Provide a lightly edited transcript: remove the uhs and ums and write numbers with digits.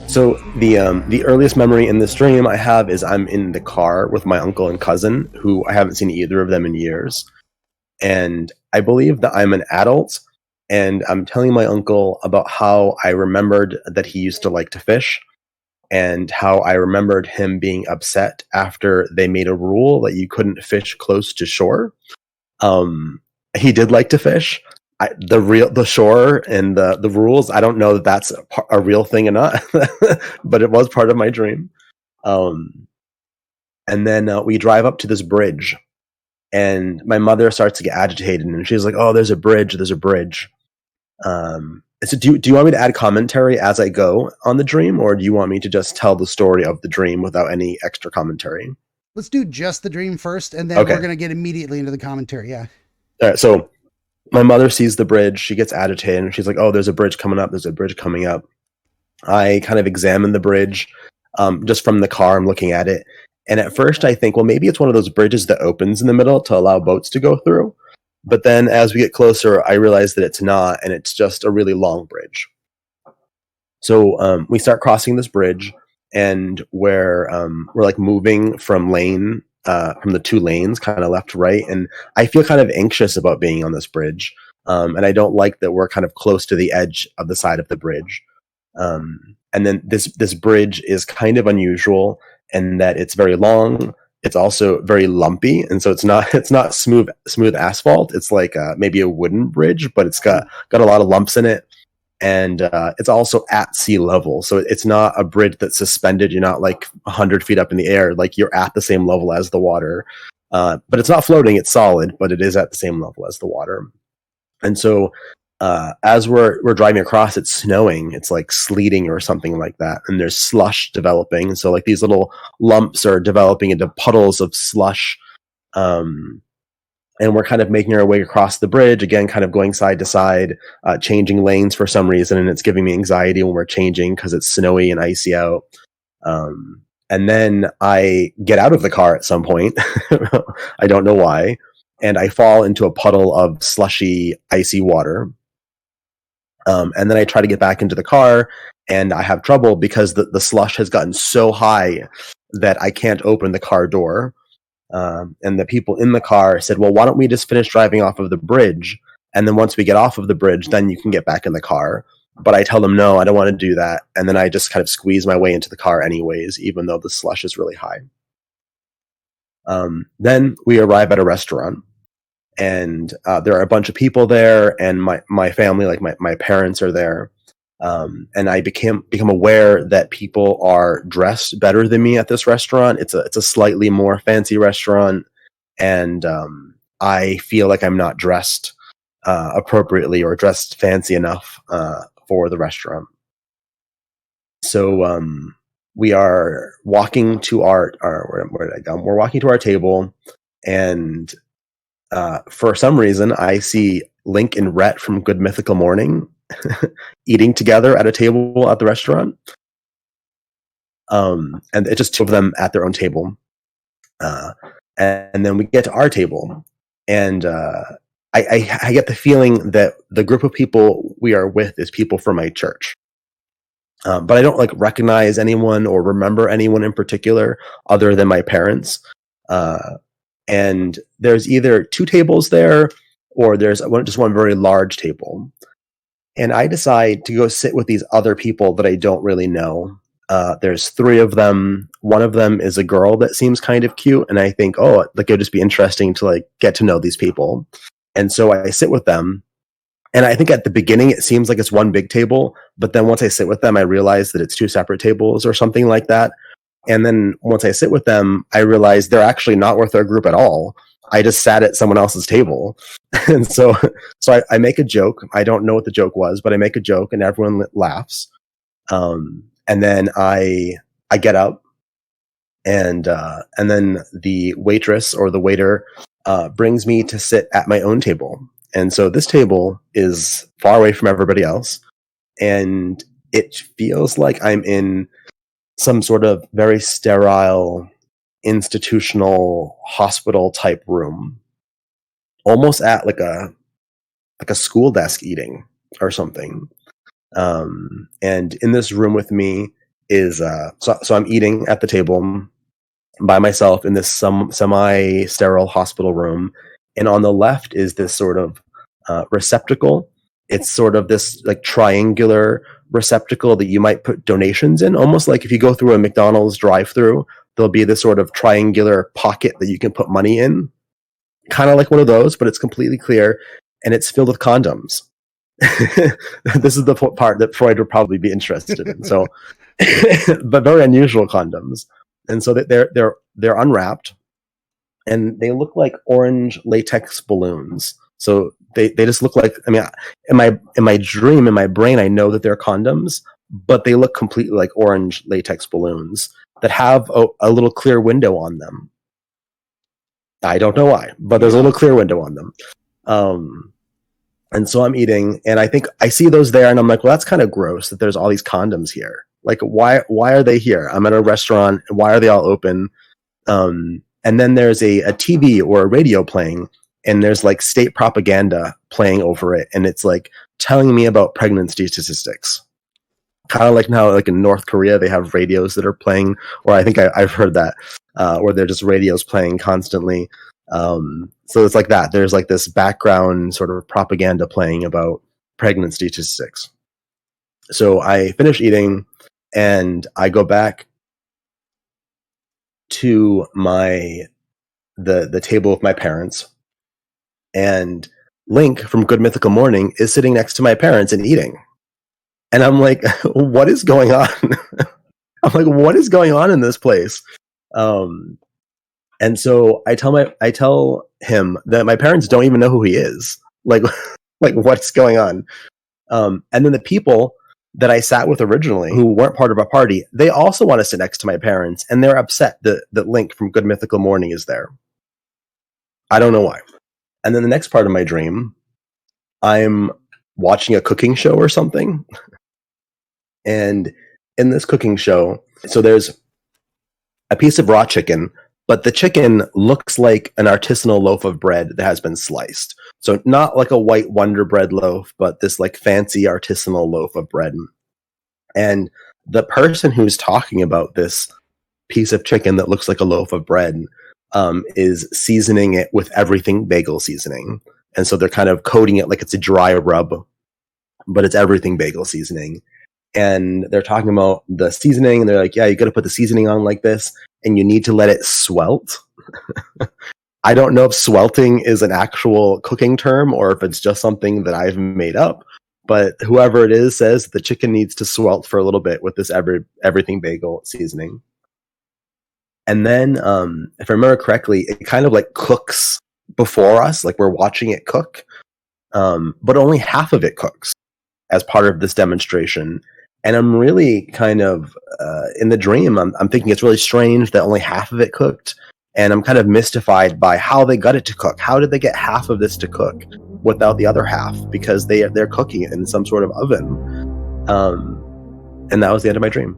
So the earliest memory in this dream I have is I'm in the car with my uncle and cousin, who I haven't seen either of them in years. And I believe that I'm an adult, and I'm telling my uncle about how I remembered that he used to like to fish, and how I remembered him being upset after they made a rule that you couldn't fish close to shore. He did like to fish. The shore and the rules, I don't know that that's a real thing or not, but it was part of my dream. And then we drive up to this bridge, and my mother starts to get agitated, and she's like, "Oh, there's a bridge. There's a bridge." So do you want me to add commentary as I go on the dream, or do you want me to just tell the story of the dream without any extra commentary? Let's do just the dream first, and then Okay. we're going to get immediately into the commentary. Yeah. All right. So my mother sees the bridge. She gets agitated, and she's like, "Oh, there's a bridge coming up. There's a bridge coming up." I kind of examine the bridge just from the car. I'm looking at it. And at first I think, well, maybe it's one of those bridges that opens in the middle to allow boats to go through. But then as we get closer, I realize that it's not, and it's just a really long bridge. So we start crossing this bridge, and we're like moving from the two lanes, kind of left to right. And I feel kind of anxious about being on this bridge. And I don't like that we're kind of close to the edge of the side of the bridge. And then this bridge is kind of unusual in that it's very long. It's also very lumpy, and so it's not smooth asphalt. It's like maybe a wooden bridge, but it's got a lot of lumps in it, and it's also at sea level. So it's not a bridge that's suspended. You're not like 100 feet up in the air. Like, you're at the same level as the water, but it's not floating. It's solid, but it is at the same level as the water. And so as we're driving across, it's snowing. It's like sleeting or something like that, and there's slush developing. So like these little lumps are developing into puddles of slush, and we're kind of making our way across the bridge again, kind of going side to side, changing lanes for some reason, and it's giving me anxiety when we're changing because it's snowy and icy out. And then I get out of the car at some point. I don't know why, and I fall into a puddle of slushy, icy water. And then I try to get back into the car, and I have trouble because the slush has gotten so high that I can't open the car door. And the people in the car said, "Well, why don't we just finish driving off of the bridge? And then once we get off of the bridge, then you can get back in the car." But I tell them, no, I don't want to do that. And then I just kind of squeeze my way into the car anyways, even though the slush is really high. Then we arrive at a restaurant. And there are a bunch of people there, and my family, like my parents, are there. And I become aware that people are dressed better than me at this restaurant. It's a slightly more fancy restaurant, and I feel like I'm not dressed appropriately or dressed fancy enough for the restaurant. So we are walking to our where did I go? We're walking to our table, and for some reason, I see Link and Rhett from Good Mythical Morning eating together at a table at the restaurant. And it's just two of them at their own table. And then we get to our table, and I get the feeling that the group of people we are with is people from my church. But I don't like recognize anyone or remember anyone in particular other than my parents. And there's either two tables there, or there's just one very large table. And I decide to go sit with these other people that I don't really know. There's three of them. One of them is a girl that seems kind of cute, and I think, oh, like, it'd just be interesting to like get to know these people. And so I sit with them. And I think at the beginning it seems like it's one big table, but then once I sit with them, I realize that it's two separate tables or something like that. And then once I sit with them, I realize they're actually not with our group at all. I just sat at someone else's table. And so I make a joke. I don't know what the joke was, but I make a joke and everyone laughs. And then I get up, and then the waitress or the waiter brings me to sit at my own table. And so this table is far away from everybody else, and it feels like I'm in some sort of very sterile institutional hospital type room. almost at like a school desk eating or something. And in this room with me is so I'm eating at the table by myself in this semi-sterile hospital room, and on the left is this sort of receptacle. It's sort of this like triangular receptacle that you might put donations in, almost like if you go through a McDonald's drive-through, there'll be this sort of triangular pocket that you can put money in, kind of like one of those, but it's completely clear and it's filled with condoms. This is the part that Freud would probably be interested in. So, but very unusual condoms, and so they're unwrapped, and they look like orange latex balloons. So they just look like, I mean, in my dream, in my brain, I know that they're condoms, but they look completely like orange latex balloons that have a little clear window on them. I don't know why, but there's a little clear window on them. And so I'm eating, and I think I see those there, and I'm like, well, that's kind of gross that there's all these condoms here. Like, why are they here? I'm at a restaurant. Why are they all open? And then there's a TV or a radio playing, and there's like state propaganda playing over it, and it's like telling me about pregnancy statistics. Kind of like now, like in North Korea, they have radios that are playing, or I think I've heard that, where they're just radios playing constantly. So it's like that. There's like this background sort of propaganda playing about pregnancy statistics. So I finish eating and I go back to the table with my parents, and Link from Good Mythical Morning is sitting next to my parents and eating. And I'm like, what is going on? I'm like, what is going on in this place? And so I tell him that my parents don't even know who he is. Like what's going on? And then the people that I sat with originally, who weren't part of our party, they also want to sit next to my parents, and they're upset that Link from Good Mythical Morning is there. I don't know why. And then the next part of my dream, I'm watching a cooking show or something. And in this cooking show, so there's a piece of raw chicken, but the chicken looks like an artisanal loaf of bread that has been sliced. So not like a white Wonder Bread loaf, but this like fancy artisanal loaf of bread. And the person who's talking about this piece of chicken that looks like a loaf of bread is seasoning it with everything bagel seasoning. And so they're kind of coating it like it's a dry rub, but it's everything bagel seasoning. And they're talking about the seasoning, and they're like, yeah, you got to put the seasoning on like this, and you need to let it swelt. I don't know if swelting is an actual cooking term or if it's just something that I've made up, but whoever it is says the chicken needs to swelt for a little bit with this everything bagel seasoning. And then, if I remember correctly, it kind of like cooks before us, like we're watching it cook, but only half of it cooks as part of this demonstration. And I'm really kind of, in the dream, I'm thinking it's really strange that only half of it cooked. And I'm kind of mystified by how they got it to cook. How did they get half of this to cook without the other half? Because they're cooking it in some sort of oven. And that was the end of my dream.